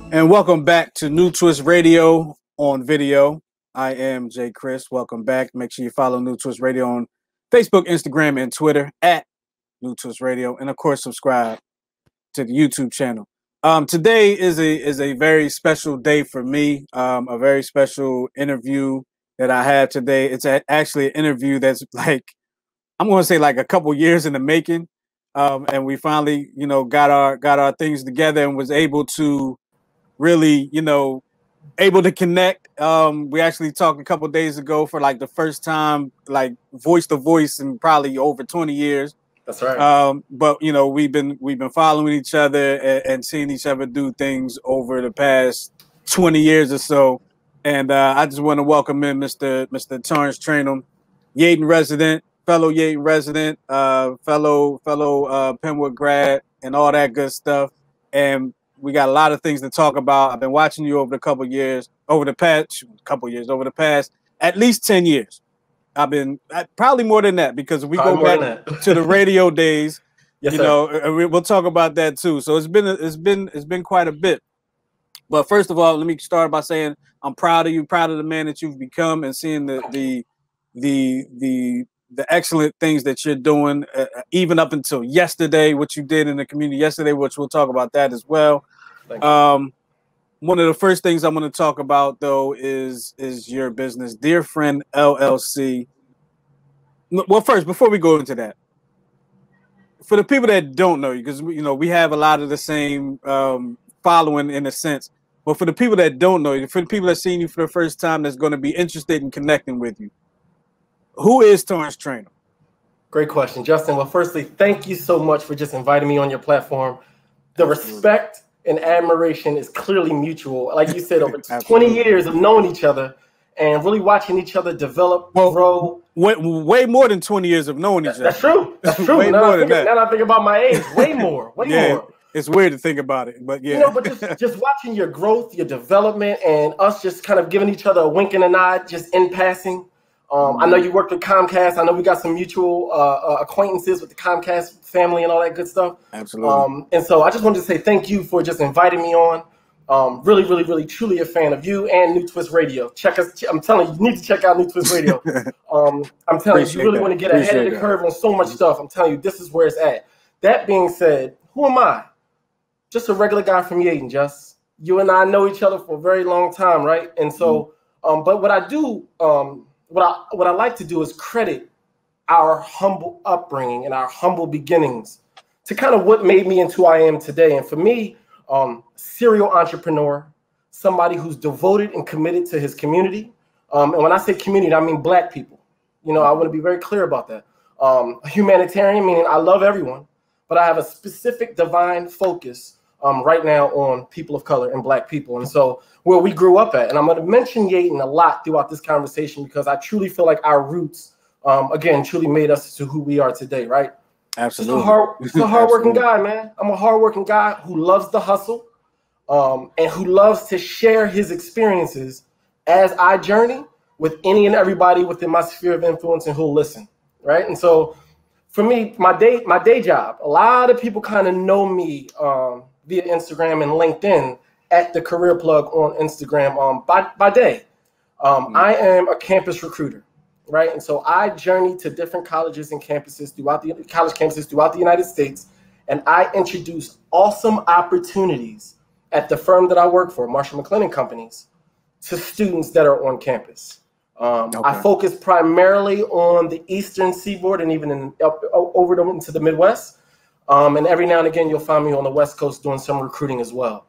And welcome back to New Twist Radio on video. I am Jay Chris. Welcome back. Make sure you follow New Twist Radio on Facebook, Instagram, and Twitter at New Twist Radio, and of course, subscribe to the YouTube channel. Today is a very special day for me. A very special interview that I had today. It's actually an interview that's like, I'm going to say like a couple years in the making, and we finally, got our things together and was able to really, able to connect. We actually talked a couple days ago for like the first time, like voice to voice in probably over 20 years. That's right. But we've been following each other and seeing each other do things over the past 20 years or so. And I just want to welcome in Mr. Torrence Traynham, fellow Yaden resident, fellow Penwood grad, and all that good stuff. And we got a lot of things to talk about. I've been watching you over the past at least 10 years. I've been probably more than that, because we go back to the radio days, yes, we'll talk about that too. So it's been quite a bit. But first of all, let me start by saying I'm proud of you, proud of the man that you've become, and seeing the excellent things that you're doing, even up until yesterday, what you did in the community yesterday, which we'll talk about that as well. One of the first things I'm going to talk about, though, is your business, Dear Friend LLC. Well, first, before we go into that, for the people that don't know you, because we have a lot of the same following in a sense, but for the people that don't know you, for the people that seen you for the first time, that's going to be interested in connecting with you, who is Torrence Traynham? Great question, Justin. Well, firstly, thank you so much for just inviting me on your platform. The respect and admiration is clearly mutual. Like you said, over 20 years of knowing each other and really watching each other develop, grow. Way more than 20 years of knowing each other. That's true. That's true. Way more than that. Now I think about my age, way more. Way more. It's weird to think about it, but yeah. But just watching your growth, your development, and us just kind of giving each other a wink and a nod just in passing. I know you worked with Comcast. I know we got some mutual acquaintances with the Comcast family and all that good stuff. Absolutely. And so I just wanted to say thank you for just inviting me on. Really, really, really, truly a fan of you and New Twist Radio. Check us. I'm telling you, you need to check out New Twist Radio. I'm telling you, you really want to get ahead of the curve on so much stuff. I'm telling you, this is where it's at. That being said, who am I? Just a regular guy from Yaden, Just. You and I know each other for a very long time, right? And so, but what I do, what I like to do is credit our humble upbringing and our humble beginnings to kind of what made me into who I am today. And for me, serial entrepreneur, somebody who's devoted and committed to his community. And when I say community, I mean Black people. I want to be very clear about that. A humanitarian, meaning I love everyone, but I have a specific divine focus right now on people of color and Black people. And so where we grew up at, and I'm going to mention Yaden a lot throughout this conversation, because I truly feel like our roots, again, truly made us to who we are today, right? Absolutely. Just a hardworking guy, man. I'm a hardworking guy who loves the hustle and who loves to share his experiences as I journey with any and everybody within my sphere of influence and who'll listen, right? And so for me, my day job, a lot of people kind of know me via Instagram and LinkedIn at the Career Plug on Instagram by day. I am a campus recruiter, right? And so I journey to different colleges and campuses throughout the United States, and I introduce awesome opportunities at the firm that I work for, Marshall McLennan Companies, to students that are on campus. I focus primarily on the Eastern Seaboard and even over into the Midwest. And every now and again, you'll find me on the West Coast doing some recruiting as well.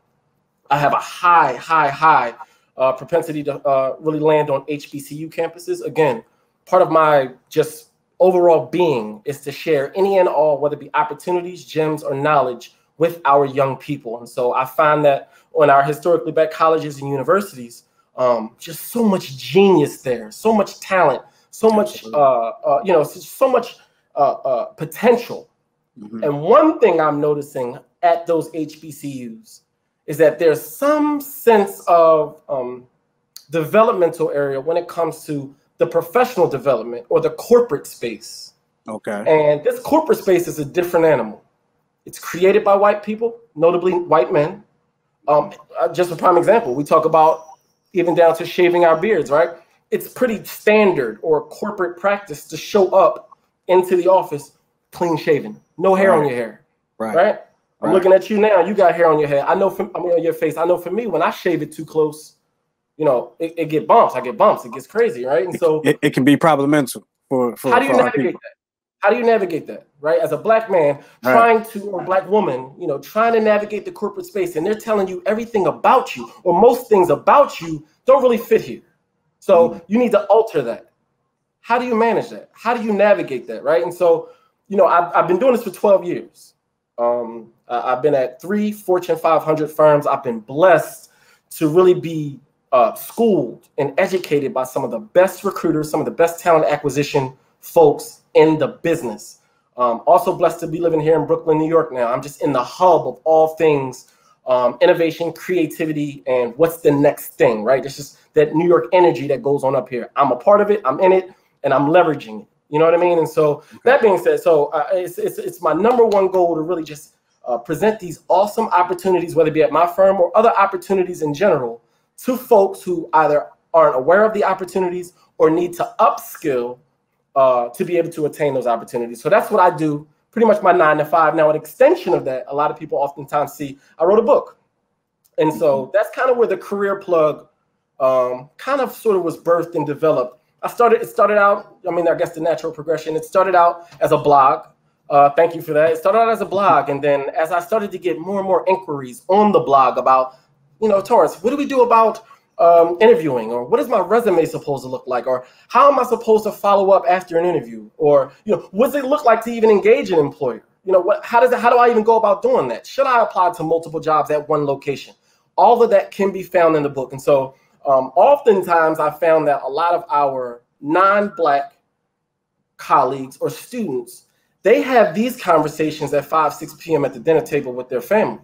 I have a high propensity to really land on HBCU campuses. Again, part of my just overall being is to share any and all, whether it be opportunities, gems, or knowledge with our young people. And so I find that on our historically Black colleges and universities, just so much genius there, so much talent, so much, so much potential. And one thing I'm noticing at those HBCUs is that there's some sense of developmental area when it comes to the professional development or the corporate space. And this corporate space is a different animal. It's created by white people, notably white men. Just a prime example, we talk about even down to shaving our beards, right? It's pretty standard or corporate practice to show up into the office clean shaven, no hair on your hair, right? I'm looking at you now. You got hair on your head. I know on your face. I know for me, when I shave it too close, you know, it get bumps. I get bumps. It gets crazy, right? And so it can be problematic for how do you navigate that? How do you navigate that, right? As a black man trying to, or black woman, you know, trying to navigate the corporate space, and they're telling you everything about you, or most things about you don't really fit here. So you need to alter that. How do you manage that? How do you navigate that, right? And so, you know, I've been doing this for 12 years. I've been at 3 Fortune 500 firms. I've been blessed to really be schooled and educated by some of the best recruiters, some of the best talent acquisition folks in the business. Also blessed to be living here in Brooklyn, New York now. I'm just in the hub of all things innovation, creativity, and what's the next thing, right? It's just that New York energy that goes on up here. I'm a part of it, I'm in it, and I'm leveraging it. You know what I mean? And so that being said, so it's my #1 goal to really just present these awesome opportunities, whether it be at my firm or other opportunities in general, to folks who either aren't aware of the opportunities or need to upskill to be able to attain those opportunities. So that's what I do, pretty much my 9 to 5. Now, an extension of that, a lot of people oftentimes see, I wrote a book. And so that's kind of where the career plug kind of sort of was birthed and developed. It started out, I mean, I guess the natural progression, it started out as a blog. Thank you for that. It started out as a blog. And then as I started to get more and more inquiries on the blog about, you know, Torrence, what do we do about interviewing? Or what is my resume supposed to look like? Or how am I supposed to follow up after an interview? Or, you know, what does it look like to even engage an employer? You know, how do I even go about doing that? Should I apply to multiple jobs at one location? All of that can be found in the book. And so oftentimes I found that a lot of our non-Black colleagues or students, they have these conversations at 5, 6 p.m. at the dinner table with their family.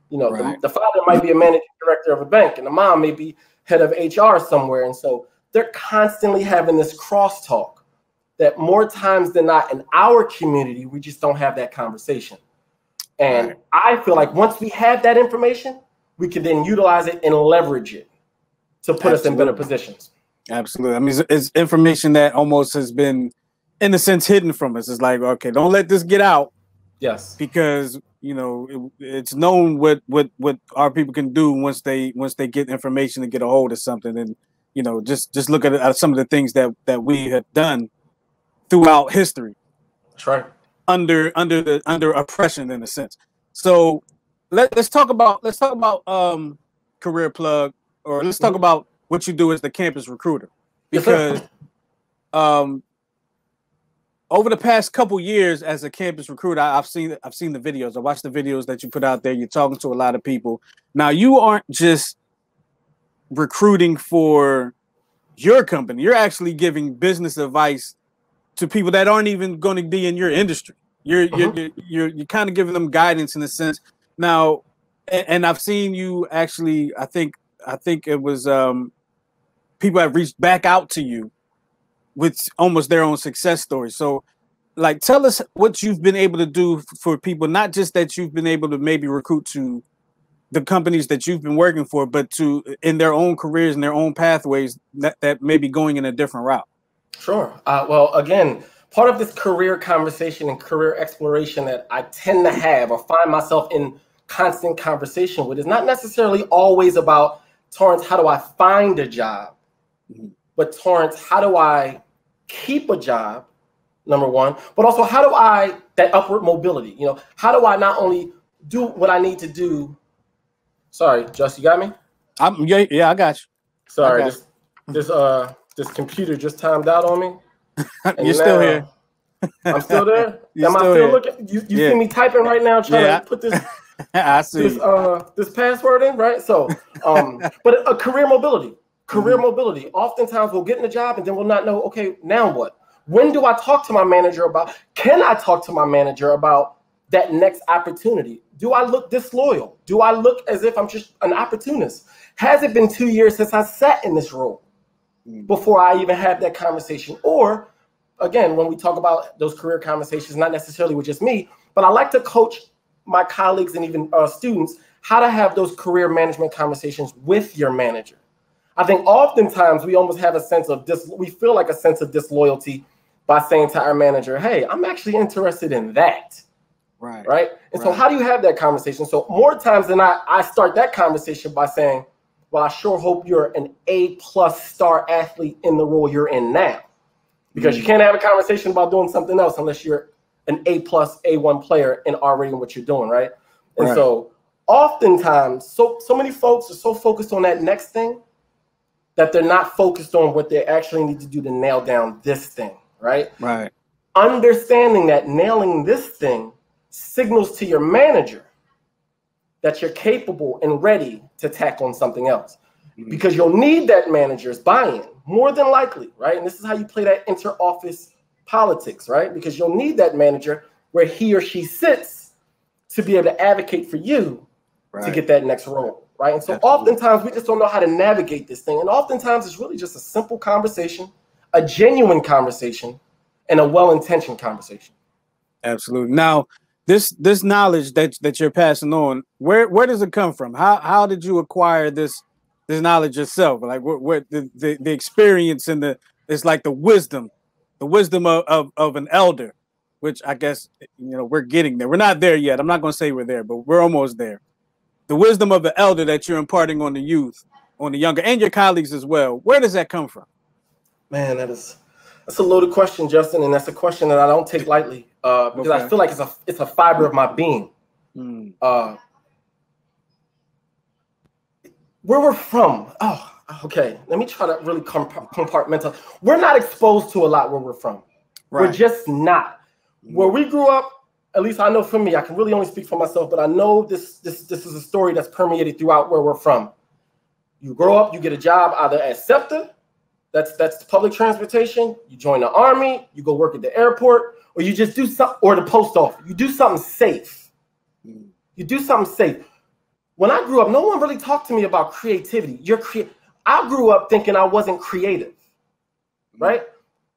You know, the father might be a managing director of a bank and the mom may be head of HR somewhere. And so they're constantly having this crosstalk that more times than not in our community, we just don't have that conversation. And I feel like once we have that information, we can then utilize it and leverage it to put us in better positions. Absolutely. I mean, it's information that almost has been, in a sense, hidden from us. It's like, okay, don't let this get out. Yes. Because, you know, it's known what our people can do once they get information and get a hold of something. And, you know, just look at some of the things that we have done throughout history. That's right. Under oppression, in a sense. So let's talk about career plug, or let's talk about what you do as the campus recruiter, because over the past couple years as a campus recruiter, I've seen the videos. I watched the videos that you put out there. You're talking to a lot of people. Now, you aren't just recruiting for your company. You're actually giving business advice to people that aren't even going to be in your industry. You're kind of giving them guidance in a sense. Now, and I've seen you actually, I think it was people have reached back out to you with almost their own success story. So, like, tell us what you've been able to do for people, not just that you've been able to maybe recruit to the companies that you've been working for, but to in their own careers and their own pathways that may be going in a different route. Sure. Well, again, part of this career conversation and career exploration that I tend to have or find myself in constant conversation with is not necessarily always about, Torrence, how do I find a job? But Torrence, how do I keep a job, #1, but also how do I, that upward mobility, you know, how do I not only do what I need to do? Sorry, Just, you got me? Yeah, I got you. Sorry, this computer just timed out on me. You're still here. I'm still there. Am I still looking? You see me typing right now, trying to put this I see this password in, right? So, but a career mobility. Career mobility. Oftentimes we'll get in a job and then we'll not know, okay, now what? When do I talk to my manager about, can I talk to my manager about that next opportunity? Do I look disloyal? Do I look as if I'm just an opportunist? Has it been 2 years since I sat in this role before I even had that conversation? Or again, when we talk about those career conversations, not necessarily with just me, but I like to coach my colleagues and even students how to have those career management conversations with your manager. I think oftentimes we almost have a sense of we feel like a sense of disloyalty by saying to our manager, hey, I'm actually interested in that. Right. And so how do you have that conversation? So more times than not, I start that conversation by saying, well, I sure hope you're an A+ star athlete in the role you're in now. Because you can't have a conversation about doing something else unless you're an A+, A1 player and already in what you're doing, right? And so oftentimes, so many folks are so focused on that next thing that they're not focused on what they actually need to do to nail down this thing, right? Right. Understanding that nailing this thing signals to your manager that you're capable and ready to tackle on something else. Because you'll need that manager's buy-in, more than likely, right? And this is how you play that inter-office politics, right? Because you'll need that manager where he or she sits to be able to advocate for you to get that next role. Right. And so oftentimes we just don't know how to navigate this thing. And oftentimes it's really just a simple conversation, a genuine conversation, and a well-intentioned conversation. Absolutely. Now, this knowledge that you're passing on, where does it come from? How did you acquire this knowledge yourself? Like what the experience and it's like the wisdom of an elder, which I guess, we're getting there. We're not there yet. I'm not going to say we're there, but we're almost there. The wisdom of the elder that you're imparting on the youth, on the younger, and your colleagues as well. Where does that come from? Man, that's a loaded question, Justin, and that's a question that I don't take lightly because I feel like it's a fiber of my being. Where we're from. Oh, okay. Let me try to really compartmentalize. We're not exposed to a lot where we're from. We're just not. Where we grew up, at least I know for me, I can really only speak for myself, but I know this is a story that's permeated throughout where we're from. You grow up, you get a job either at SEPTA, that's public transportation, you join the Army, you go work at the airport, or you just do something, or the post office. You do something safe. You do something safe. When I grew up, no one really talked to me about creativity. I grew up thinking I wasn't creative, right?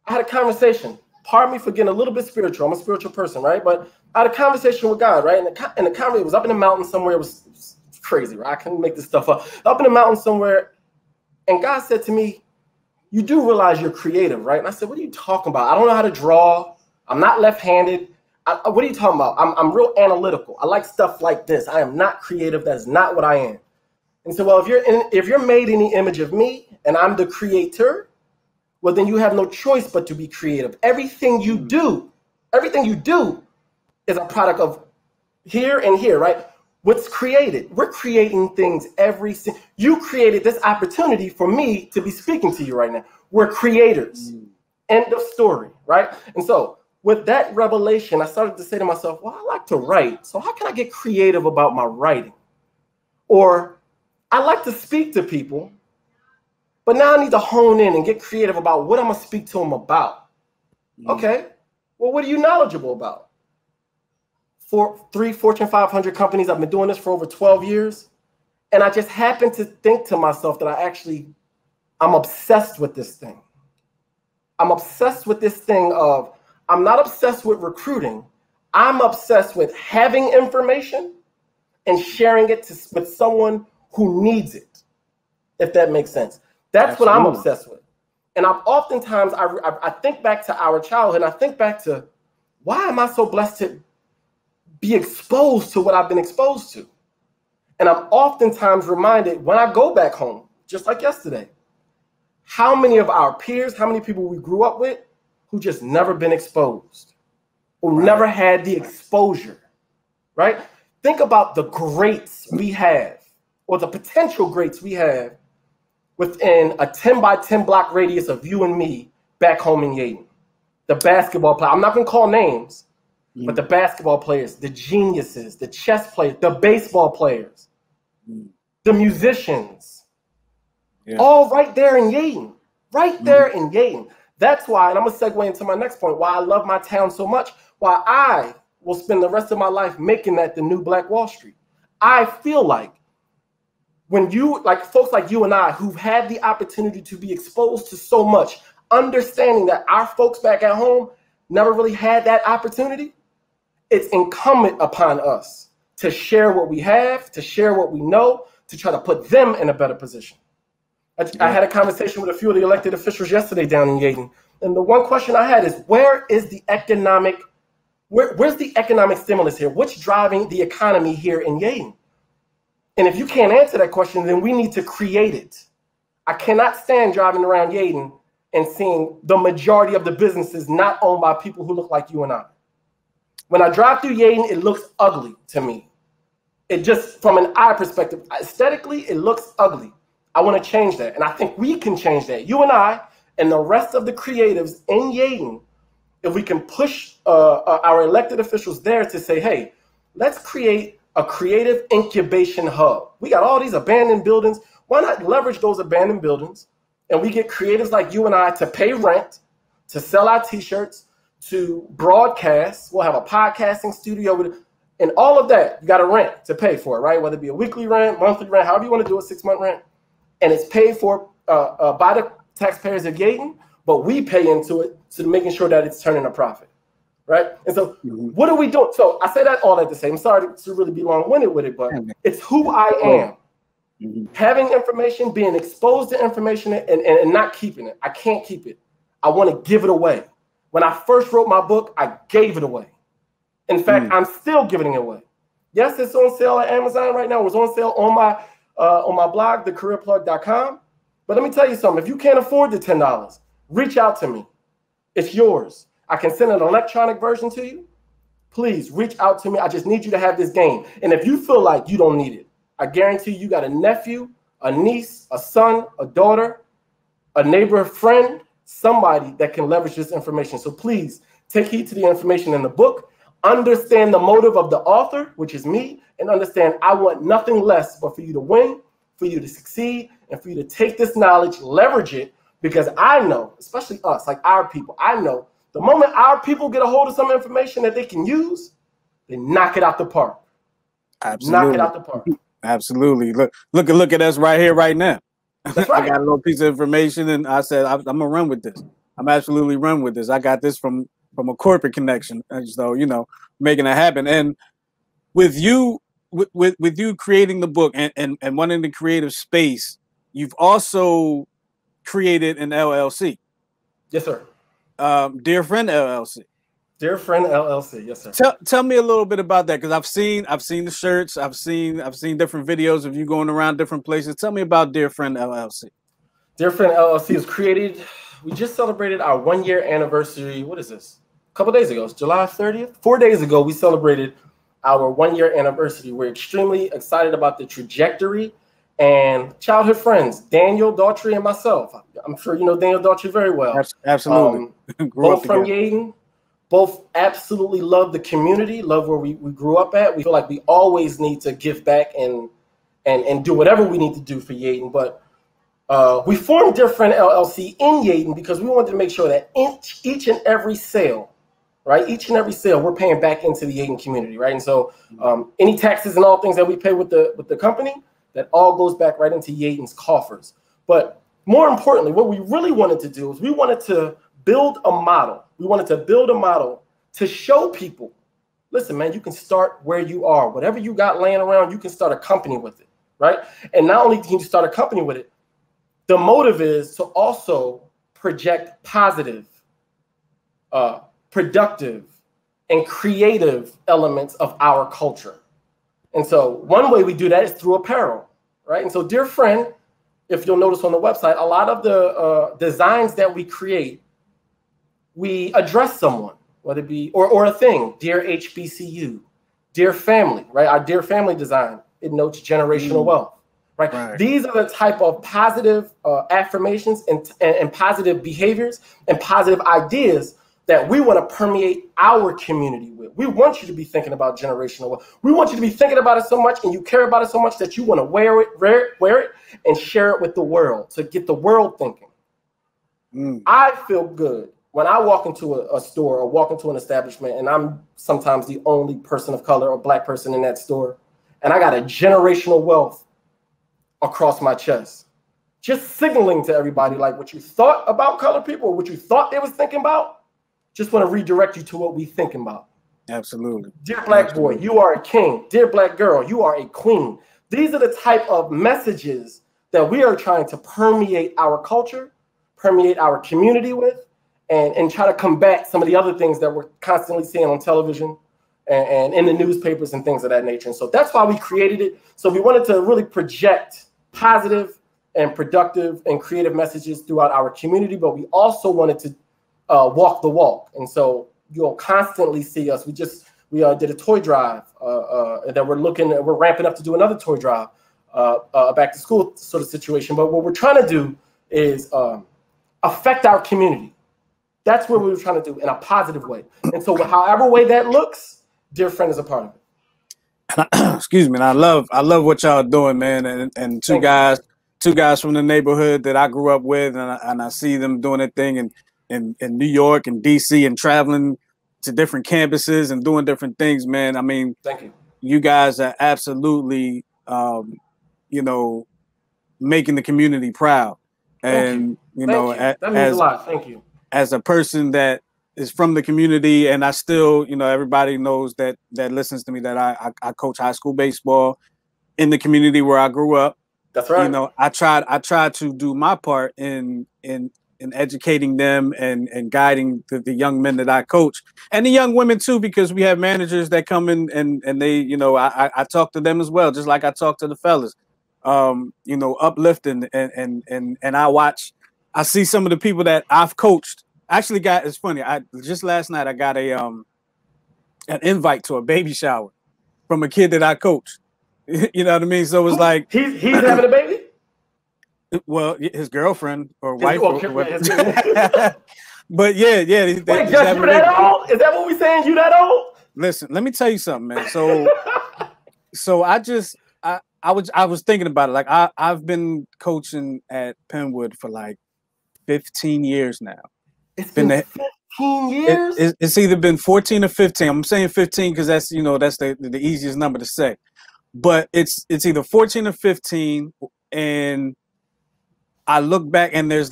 I had a conversation. Pardon me for getting a little bit spiritual. I'm a spiritual person, right? But I had a conversation with God, right? And the conversation was up in the mountains somewhere. It was crazy, right? I couldn't make this stuff up. Up in the mountains somewhere. And God said to me, you do realize you're creative, right? And I said, what are you talking about? I don't know how to draw. I'm not left-handed. What are you talking about? I'm real analytical. I like stuff like this. I am not creative. That is not what I am. And so, well, if you're made in the image of me and I'm the creator, well, then you have no choice but to be creative. Everything you do is a product of here and here, right? What's created? We're creating things you created this opportunity for me to be speaking to you right now. We're creators. End of story, right? And so with that revelation, I started to say to myself, well, I like to write. So how can I get creative about my writing? Or I like to speak to people, but now I need to hone in and get creative about what I'm going to speak to them about. Okay, well, what are you knowledgeable about? 3 Fortune 500 companies. I've been doing this for over 12 years. And I just happened to think to myself that I'm obsessed with this thing. I'm obsessed with this thing of, I'm not obsessed with recruiting. I'm obsessed with having information and sharing it with someone who needs it, if that makes sense. That's what I'm obsessed with. And I've oftentimes, I think back to our childhood, and I think back to, why am I so blessed to be exposed to what I've been exposed to? And I'm oftentimes reminded when I go back home, just like yesterday, how many of our peers, how many people we grew up with who just never been exposed, who never had the exposure, right? Think about the greats we have, or the potential greats we have within a 10 by 10 block radius of you and me back home in Yaden. The basketball player, I'm not gonna call names, but the basketball players, the geniuses, the chess players, the baseball players, the musicians, all right there in Yaden, right there in Yaden. That's why, and I'm gonna segue into my next point, why I love my town so much, why I will spend the rest of my life making that the new Black Wall Street. I feel like when folks like you and I who've had the opportunity to be exposed to so much, understanding that our folks back at home never really had that opportunity, it's incumbent upon us to share what we have, to share what we know, to try to put them in a better position. I had a conversation with a few of the elected officials yesterday down in Yaden, and the one question I had is, where's the economic stimulus here? What's driving the economy here in Yaden? And if you can't answer that question, then we need to create it. I cannot stand driving around Yaden and seeing the majority of the businesses not owned by people who look like you and I. When I drive through Yaden, it looks ugly to me. It just, from an eye perspective, aesthetically, it looks ugly. I want to change that. And I think we can change that. You and I and the rest of the creatives in Yaden, if we can push our elected officials there to say, hey, let's create a creative incubation hub. We got all these abandoned buildings. Why not leverage those abandoned buildings? And we get creatives like you and I to pay rent, to sell our t-shirts, to broadcast. We'll have a podcasting studio and all of that. You got to rent to pay for it, right? Whether it be a weekly rent, monthly rent, however you want to do it, 6-month rent. And it's paid for by the taxpayers of Yaden, but we pay into it to making sure that it's turning a profit, right? And so what are we doing? So I say that all at the same. I'm sorry to really be long-winded with it, but it's who I am. Having information, being exposed to information, and not keeping it. I can't keep it. I want to give it away. When I first wrote my book, I gave it away. In fact, I'm still giving it away. Yes, it's on sale at Amazon right now. It was on sale on my blog, thecareerplug.com. But let me tell you something. If you can't afford the $10, reach out to me. It's yours. I can send an electronic version to you. Please reach out to me. I just need you to have this game. And if you feel like you don't need it, I guarantee you got a nephew, a niece, a son, a daughter, a neighbor, a friend, somebody that can leverage this information. So please take heed to the information in the book, understand the motive of the author, which is me, and understand I want nothing less but for you to win, for you to succeed, and for you to take this knowledge, leverage it, because I know, especially us, like our people, I know the moment our people get a hold of some information that they can use, they knock it out the park. Absolutely. Knock it out the park. Absolutely. Look at us right here, right now. That's right. I got a little piece of information, and I said, I'm gonna run with this. I'm absolutely run with this. I got this from a corporate connection, and so making it happen. And with you, with you creating the book and wanting the creative space, you've also created an LLC. Yes, sir. Dear Friend LLC. Dear Friend LLC, yes, sir. Tell me a little bit about that, because I've seen the shirts, I've seen different videos of you going around different places. Tell me about Dear Friend LLC. Dear Friend LLC was created. We just celebrated our 1-year anniversary. What is this? A couple days ago. It's July 30th. 4 days ago, we celebrated our 1-year anniversary. We're extremely excited about the trajectory and childhood friends, Daniel Daughtry and myself. I'm sure you know Daniel Daughtry very well. Absolutely. Both from Yaden. Both absolutely love the community, love where we grew up at. We feel like we always need to give back and do whatever we need to do for Yaden. But we formed Dear Friend LLC in Yaden because we wanted to make sure that each and every sale, right? Each and every sale, we're paying back into the Yaden community, right? And so any taxes and all things that we pay with the company, that all goes back right into Yaden's coffers. But more importantly, what we really wanted to do is we wanted to build a model. We wanted to build a model to show people, listen, man, you can start where you are. Whatever you got laying around, you can start a company with it, right? And not only can you start a company with it, the motive is to also project positive, productive, and creative elements of our culture. And so one way we do that is through apparel, right? And so Dear Friend, if you'll notice on the website, a lot of the designs that we create, we address someone, whether it be, or a thing, Dear HBCU, Dear Family, right? Our Dear Family design, it notes generational wealth, right? These are the type of positive affirmations and positive behaviors and positive ideas that we want to permeate our community with. We want you to be thinking about generational wealth. We want you to be thinking about it so much and you care about it so much that you want to wear it and share it with the world, to get the world thinking. I feel good when I walk into a store or walk into an establishment and I'm sometimes the only person of color or black person in that store, and I got a generational wealth across my chest, just signaling to everybody like what you thought about colored people, what you thought they was thinking about, just want to redirect you to what we thinking about. Absolutely. Dear black boy, Absolutely. you are a king. Dear black girl, you are a queen. These are the type of messages that we are trying to permeate our culture, permeate our community with, and try to combat some of the other things that we're constantly seeing on television and in the newspapers and things of that nature. And so that's why we created it. So we wanted to really project positive and productive and creative messages throughout our community, but we also wanted to walk the walk. And so you'll constantly see us. We did a toy drive that we're ramping up to do another toy drive, back to school sort of situation. But what we're trying to do is affect our community. That's what we were trying to do in a positive way. And so however way that looks, Dear Friend is a part of it. Excuse me. And I love what y'all doing, man. And two guys from the neighborhood that I grew up with, and I see them doing their thing in New York and DC and traveling to different campuses and doing different things, man. I mean, thank you. You guys are absolutely, making the community proud. And that means a lot. Thank you. As a person that is from the community, and I still, everybody knows that listens to me that I coach high school baseball in the community where I grew up. That's right. I tried to do my part in educating them and guiding the young men that I coach, and the young women too, because we have managers that come in and they, I talk to them as well, just like I talk to the fellas, uplifting and I see some of the people that I've coached. Actually, it's funny. Just last night I got an invite to a baby shower from a kid that I coached. You know what I mean? So it was like he's having a baby. Well, his girlfriend or wife. But yeah. Wait, you that old? Is that what we saying? You that old? Listen, let me tell you something, man. So I was thinking about it. Like I've been coaching at Penwood for like 15 years now. It's been 15 years? It's either been 14 or 15. I'm saying 15 because that's the easiest number to say. But it's either 14 or 15, and I look back and there's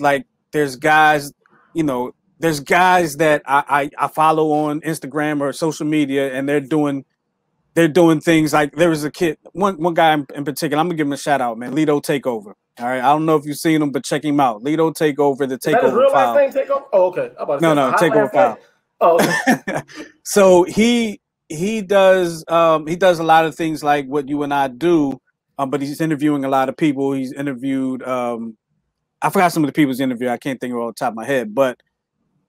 guys that I follow on Instagram or social media, and they're doing things like there was a kid, one guy in particular. I'm gonna give him a shout out, man. Lido Takeover. All right, I don't know if you've seen him, but check him out. Lido Takeover, the Takeover. Is that his real file. Last name Takeover? Oh, okay. No, Takeover file. Oh, okay. So he does a lot of things like what you and I do, but he's interviewing a lot of people. He's interviewed. I forgot some of the people's interview. I can't think of it off the top of my head. But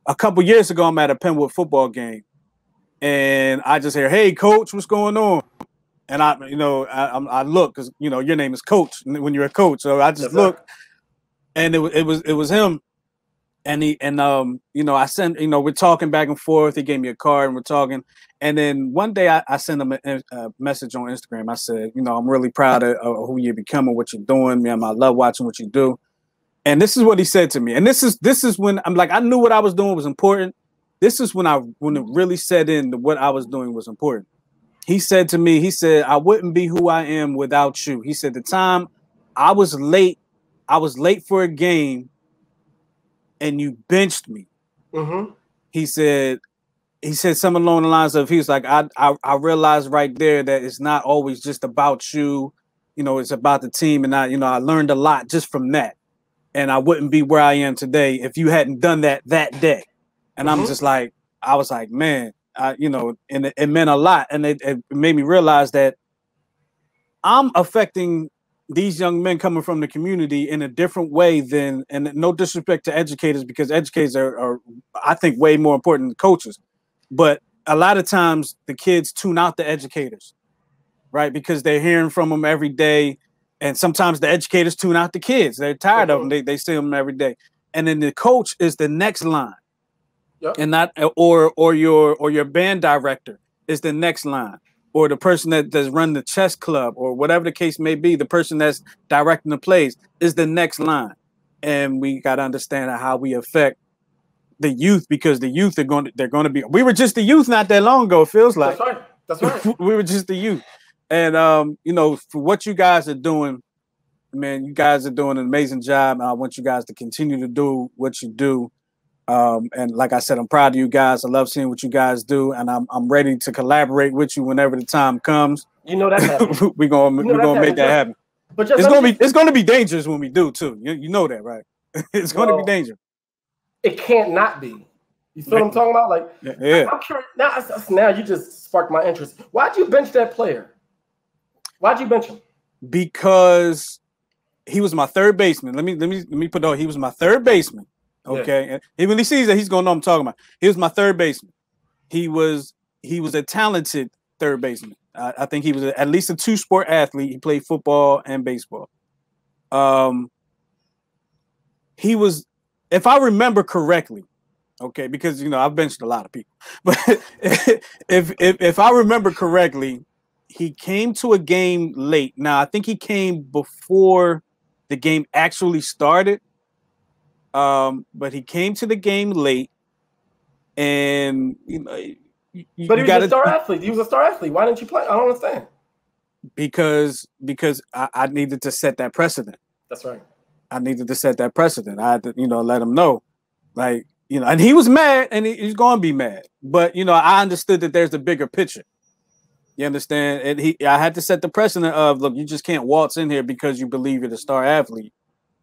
a couple years ago, I'm at a Penwood football game, and I just hear, "Hey, coach, what's going on?" And I look because your name is Coach when you're a coach. So I just look, and it was him, and I sent we're talking back and forth. He gave me a card and we're talking, and then one day I sent him a message on Instagram. I said, I'm really proud of who you're becoming, what you're doing, man. I love watching what you do. And this is what he said to me. And this is when I'm like, I knew what I was doing was important. This is when it really set in that what I was doing was important. He said to me, I wouldn't be who I am without you. He said the time I was late for a game and you benched me. Mm-hmm. He said something along the lines of, he was like, I realized right there that it's not always just about you. It's about the team. And I learned a lot just from that. And I wouldn't be where I am today if you hadn't done that day. And I'm just like, I was like, man, and it meant a lot. And it made me realize that I'm affecting these young men coming from the community in a different way than, and no disrespect to educators, because educators are I think, way more important than coaches. But a lot of times the kids tune out the educators, right? Because they're hearing from them every day. And sometimes the educators tune out the kids. They're tired of them. They see them every day. And then the coach is the next line. Yep. And not or your band director is the next line, or the person that's run the chess club, or whatever the case may be, the person that's directing the plays is the next line. And we got to understand how we affect the youth, because the youth they're going to be. We were just the youth not that long ago. It feels like that's right. We were just the youth, and for what you guys are doing, man, you guys are doing an amazing job. And I want you guys to continue to do what you do. And like I said, I'm proud of you guys. I love seeing what you guys do, and I'm ready to collaborate with you whenever the time comes. You know that's happening. we're gonna make that happen. But just it's gonna be dangerous when we do too. You know that, right? It's gonna be dangerous. It can't not be. You feel what I'm talking about? Like, yeah. I'm curious. Now you just sparked my interest. Why'd you bench that player? Why'd you bench him? Because he was my third baseman. Let me put out. He was my third baseman. Okay, yeah. And when he sees that, he's gonna know I'm talking about. He was my third baseman. He was a talented third baseman. I think he was at least a two-sport athlete. He played football and baseball. He was, if I remember correctly, okay, because I've benched a lot of people, but if I remember correctly, he came to a game late. Now I think he came before the game actually started, but he came to the game late, and but he was a star athlete. He was a star athlete. Why didn't you play? I don't understand. Because I needed to set that precedent. That's right. I needed to set that precedent. I had to, let him know, like, and he was mad, and he's going to be mad. But I understood that there's a bigger picture. You understand? And I had to set the precedent of, look, you just can't waltz in here because you believe you're a star athlete,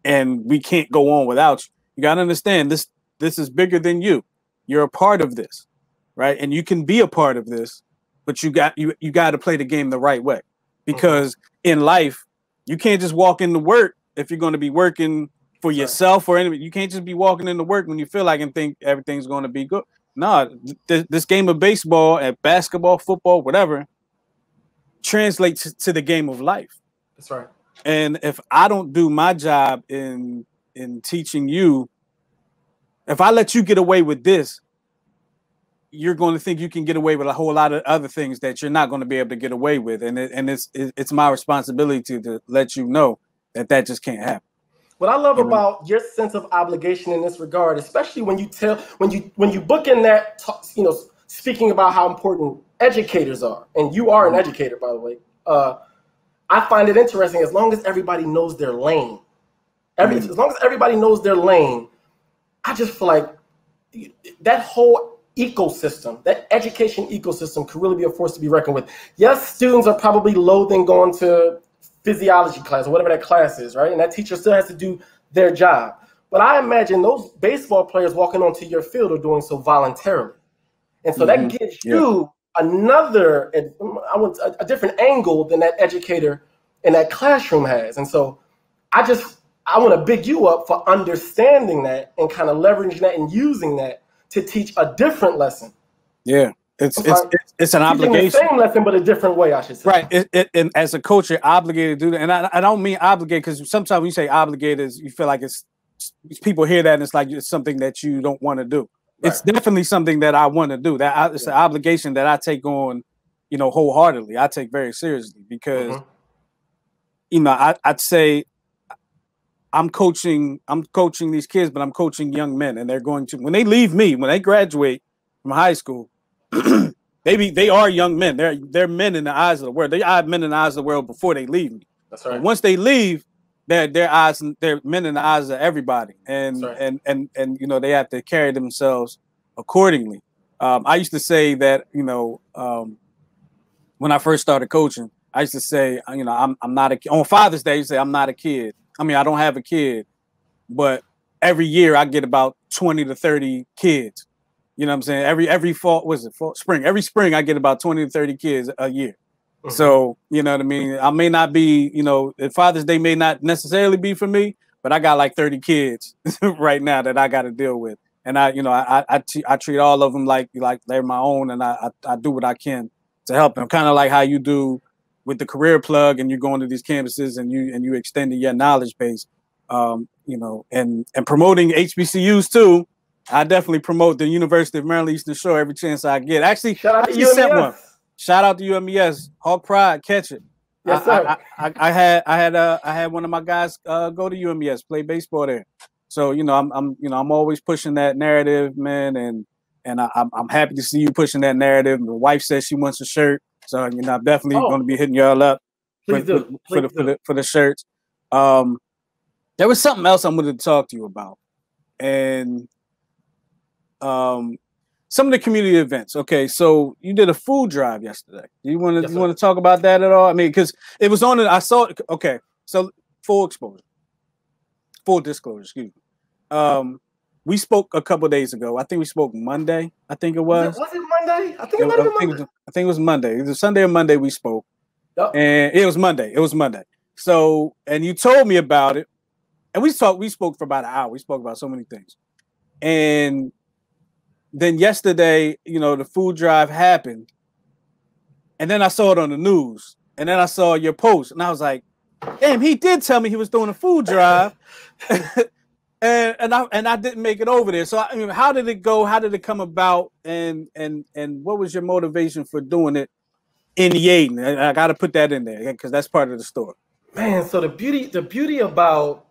and we can't go on without you. You got to understand this is bigger than you. You're a part of this, right? And you can be a part of this, but you got to play the game the right way, because in life you can't just walk into work if you're going to be working for yourself or anybody. You can't just be walking into work when you feel like and think everything's going to be good. No, this game of baseball and basketball, football, whatever, translates to the game of life. That's right. And if I don't do my job in teaching you, if I let you get away with this, you're going to think you can get away with a whole lot of other things that you're not going to be able to get away with. And it's my responsibility to let you know that just can't happen. What I love about your sense of obligation in this regard, especially when you book in that, speaking about how important educators are, and you are an educator, by the way. I find it interesting, as long as everybody knows their lane. As long as everybody knows their lane, I just feel like that whole ecosystem, that education ecosystem, could really be a force to be reckoned with. Yes, students are probably loathing going to physiology class or whatever that class is, right? And that teacher still has to do their job. But I imagine those baseball players walking onto your field are doing so voluntarily. And so that gives you another, a different angle than that educator in that classroom has. And so I want to big you up for understanding that and kind of leveraging that and using that to teach a different lesson. Yeah. It's an obligation. The same lesson, but a different way, I should say. Right. And as a coach, you're obligated to do that. And I don't mean obligated, because sometimes when you say obligated, you feel like it's people hear that and it's like it's something that you don't want to do. Right. It's definitely something that I want to do. It's an obligation that I take on, wholeheartedly. I take very seriously, because, I'd say I'm coaching these kids, but I'm coaching young men, and they're going to, when they leave me, when they graduate from high school, they are young men. They're men in the eyes of the world. They are men in the eyes of the world before they leave me. That's right. And once they leave, they're men in the eyes of everybody, and they have to carry themselves accordingly. I used to say that when I first started coaching, I used to say I'm not a kid. On Father's Day, you say I'm not a kid. I mean, I don't have a kid, but every year I get about 20 to 30 kids. You know what I'm saying? Every spring. Every spring I get about 20 to 30 kids a year. So, you know what I mean? I may not be, Father's Day may not necessarily be for me, but I got like 30 kids right now that I got to deal with. And I treat all of them like they're my own, and I do what I can to help them. Kind of like how you do with the career plug, and you're going to these campuses and you extending your knowledge base, and promoting HBCUs too. I definitely promote the University of Maryland Eastern Shore every chance I get. Actually, shout out to UMES. Shout out to UMES. Hawk Pride, catch it. Yes, sir. I had one of my guys go to UMES, play baseball there. So I'm always pushing that narrative, man, and I'm happy to see you pushing that narrative. My wife says she wants a shirt, so I'm definitely going to be hitting y'all up for the shirts. There was something else I wanted to talk to you about, and some of the community events. Okay, so you did a food drive yesterday. Do you want to Yes, talk about that at all? I mean, because it was on it. I saw it. Okay, so full disclosure. Excuse me. We spoke a couple days ago. I think we spoke Monday. I think it was. Was it Monday? I think it might have been Monday. I think it was Monday. It was Sunday or Monday we spoke. Yep. And it was Monday. It was Monday. So, and you told me about it. And we spoke for about an hour. We spoke about so many things. And then yesterday, you know, the food drive happened. And then I saw it on the news. And then I saw your post. And I was like, damn, he did tell me he was doing a food drive. and I didn't make it over there. So I mean, how did it go? How did it come about? And what was your motivation for doing it in Yaden? I got to put that in there because that's part of the story. Man, so the beauty about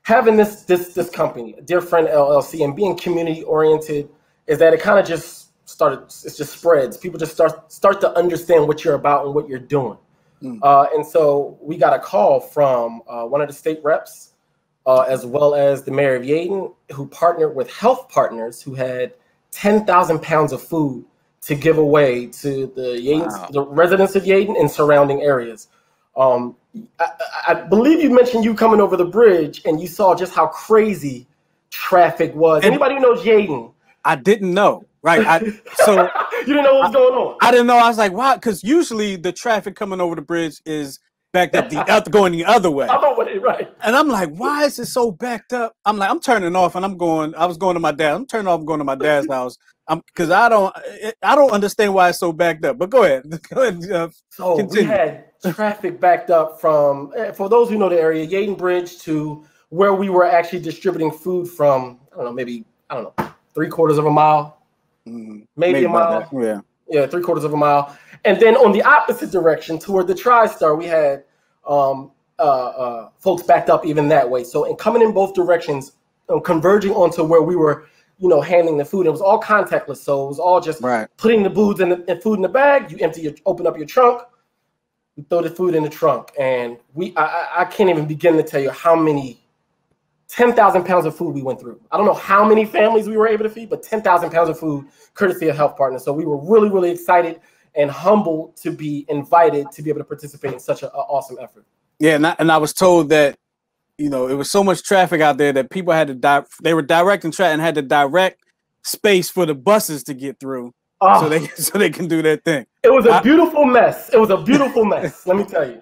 having this company, Dear Friend LLC, and being community oriented is that it kind of just spreads. People just start to understand what you're about and what you're doing. And so we got a call from one of the state reps, as well as the mayor of Yaden, who partnered with Health Partners, who had 10,000 pounds of food to give away to the residents of Yaden and surrounding areas. I believe you mentioned you coming over the bridge and you saw just how crazy traffic was. And anybody who knows Yaden? I didn't know. Right. So you didn't know what was going on. I didn't know. I was like, wow, because usually the traffic coming over the bridge is backed up going the other way. I know what it right. And I'm like, why is it so backed up? I'm like, I'm turning off and I was going to my dad. I'm turning off and going to my dad's house. Because I don't understand why it's so backed up. But go ahead. So continue. We had traffic backed up from, for those who know the area, Yaden Bridge to where we were actually distributing food from, I don't know, 3/4 of a mile, maybe a mile. Yeah, 3/4 of a mile. And then on the opposite direction toward the TriStar, we had folks backed up even that way. So in coming in both directions, converging onto where we were, handling the food. It was all contactless, so it was all just putting the food in the bag. You open up your trunk, you throw the food in the trunk, and I can't even begin to tell you how many 10,000 pounds of food we went through. I don't know how many families we were able to feed, but 10,000 pounds of food, courtesy of Health Partners. So we were really, really excited and humbled to be invited to be able to participate in such an awesome effort. Yeah, and I was told that, it was so much traffic out there that people had to they were directing traffic and had to direct space for the buses to get through so they can do their thing. It was a beautiful mess. It was a beautiful mess, let me tell you.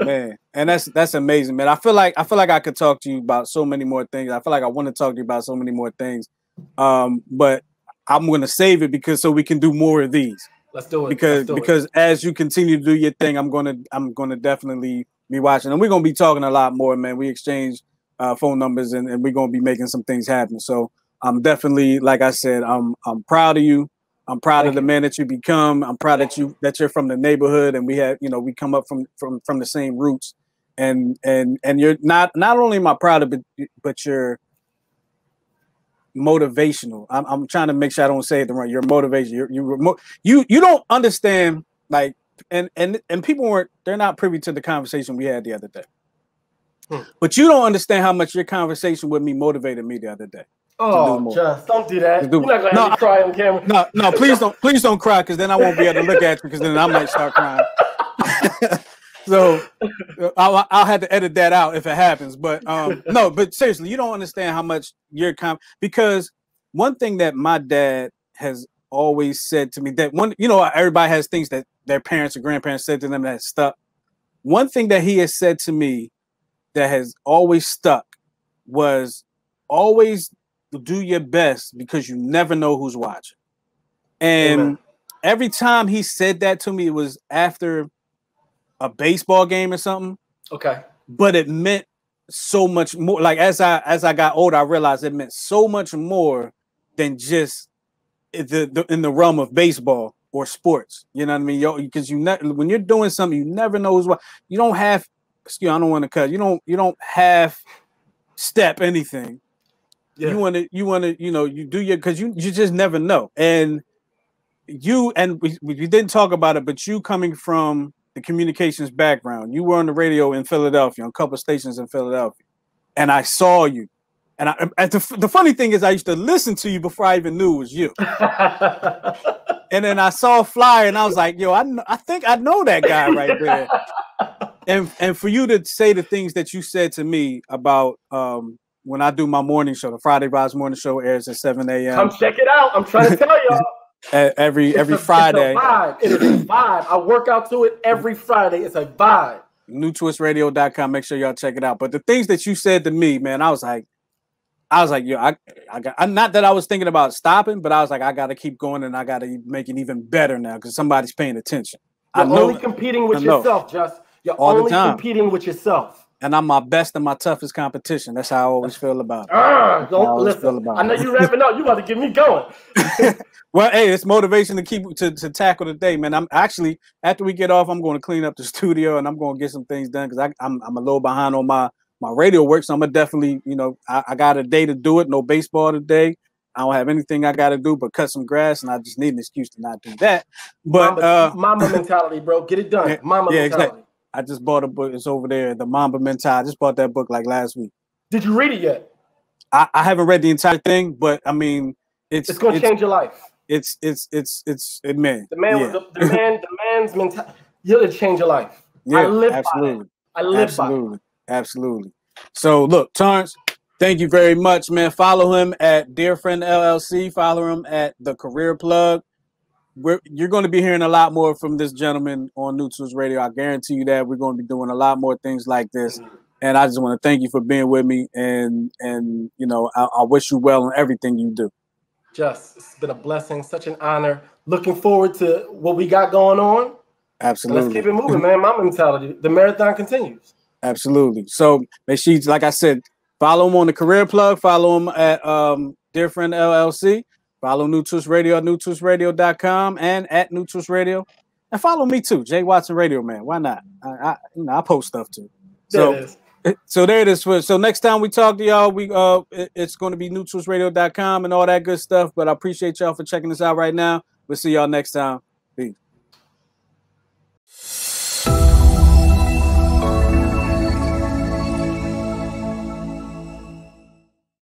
Man, and that's amazing, man. I feel like I could talk to you about so many more things. I feel like I want to talk to you about so many more things. But I'm going to save it so we can do more of these. Let's do it. Because as you continue to do your thing, I'm going to definitely be watching, and we're gonna be talking a lot more, man. We exchange phone numbers, and we're gonna be making some things happen. So I'm definitely, like I said, I'm proud of you. I'm proud of the man that you become. I'm proud that you're from the neighborhood, and we come up from the same roots. And you're not only am I proud of it, but you're motivational. I'm trying to make sure I don't say it wrong. You're motivational. You don't understand, like. And people they're not privy to the conversation we had the other day. But you don't understand how much your conversation with me motivated me the other day. Oh, just don't do that. You're not gonna have me cry on camera. No, please don't cry, because then I won't be able to look at you, because then I might start crying. So I'll have to edit that out if it happens. But no, but seriously, you don't understand how much because one thing that my dad has always said to me, that everybody has things that their parents or grandparents said to them that stuck. One thing that he has said to me that has always stuck was always do your best, because you never know who's watching. And every time he said that to me, it was after a baseball game or something. Okay. But it meant so much more. Like as I got older, I realized it meant so much more than just in the realm of baseball or sports. You know what I mean? Because when you're doing something, you never know who's what. You don't have, I don't want to cut. You don't have step anything. Yeah. You want to, you do your, because you just never know. And we didn't talk about it, but you coming from the communications background, you were on the radio in Philadelphia, on a couple of stations in Philadelphia, and I saw you. And the funny thing is, I used to listen to you before I even knew it was you. And then I saw a flyer, and I was like, "Yo, I think I know that guy right there." And for you to say the things that you said to me about when I do my morning show, the Friday Vibes morning show airs at 7 a.m. Come check it out. I'm trying to tell y'all. every Friday. It's a vibe. It is a vibe. I work out to it every Friday. It's a vibe. NewTwistRadio.com. Make sure y'all check it out. But the things that you said to me, man, I was like, yo, I'm not that I was thinking about stopping, but I was like, I got to keep going, and I got to make it even better now because somebody's paying attention. You're only competing with yourself, Just. You're only competing with yourself. And I'm my best and my toughest competition. That's how I always feel about it. Don't listen. I know you're wrapping up. You about to get me going. Well, hey, it's motivation to keep to tackle the day, man. I'm actually, after we get off, I'm going to clean up the studio and I'm going to get some things done because I'm a little behind on my radio work. So I'm gonna definitely, I got a day to do it. No baseball today. I don't have anything I got to do but cut some grass, and I just need an excuse to not do that. But Mamba mentality, bro. Get it done. Mamba mentality. Exactly. I just bought a book. It's over there. The Mamba mentality. I just bought that book like last week. Did you read it yet? I haven't read the entire thing, but I mean, it's going to change your life. The man's mentality. It'll change your life. Yeah, I live absolutely. by it. I live by it. Absolutely. So look, Torrence, thank you very much, man. Follow him at Dear Friend LLC. Follow him at The Career Plug. You're going to be hearing a lot more from this gentleman on New Twist Radio. I guarantee you that we're going to be doing a lot more things like this. And I just want to thank you for being with me. And I wish you well in everything you do. It's been a blessing, such an honor. Looking forward to what we got going on. Absolutely. Let's keep it moving, man. My mentality. The marathon continues. Absolutely. So make sure, like I said, follow him on The Career Plug. Follow him at Dear Friend LLC. Follow New Twist Radio at NewTwistRadio.com and at New Twist Radio. And follow me too, Jay Watson Radio Man. Why not? I post stuff too. So there it is. So next time we talk to y'all, it's going to be NewTwistRadio.com and all that good stuff. But I appreciate y'all for checking us out right now. We'll see y'all next time.